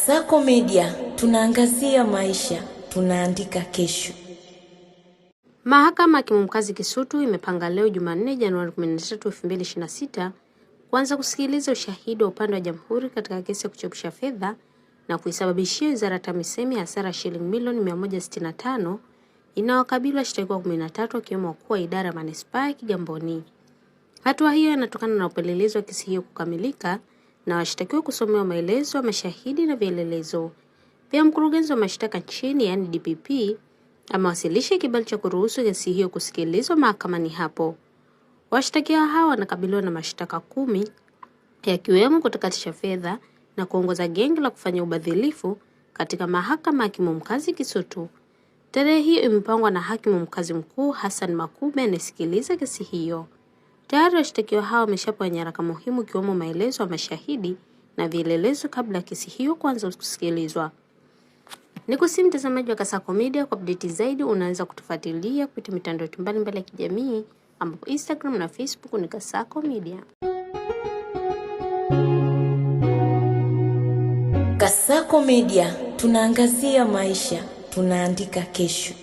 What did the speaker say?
Kasako Media, tunaangazia maisha, tunaandika kesho. Mahakama ya Hakimu Mkazi Kisutu imepanga leo Jumanne Januari 13, 2026 kuanza kusikiliza ushahidi wa upande wa Jamhuri katika kesi ya kuchepusha fedha na kuisababishia Wizara ya TAMISEMI hasara shilingi milioni 165 inawakabili washtakiwa 13 wakiwemo wakuu wa idara ya manispaa ya Kigamboni. Hatua hiyo inatokana na upelelezi wa kesi hiyo kukamilika na washtakiwa kusomewa maelezo ya mashahidi na vielelezo. Pia mkurugenzi wa mashtaka nchini yani DPP amewasilisha kibali cha kuruhusu kesi hiyo kusikilizwa mahakamani hapo. Washtakiwa hao wanakabiliwa na mashtaka 10 yakiwemo kutakatisha fedha na kuongoza genge la kufanya ubadhilifu katika Mahakama ya Hakimu Mkazi Kisutu. Tarehe hiyo imepangwa na Hakimu Mkazi Mkuu Hassan Makube anayesikiliza kesi hiyo. Tayari washtakiwa hao wameshapewa nyaraka muhimu ikiwemo maelezo ya mashahidi na vielelezo kabla ya kesi hiyo kuanza kusikilizwa. Nikusihi mtazamaji wa Kasako Media, kwa update zaidi unaweza kutufuatilia kupitia mitandao yetu mbalimbali ya kijamii ambapo Instagram na Facebook ni Kasako Media. Kasako Media, tunaangazia maisha, tunaandika kesho.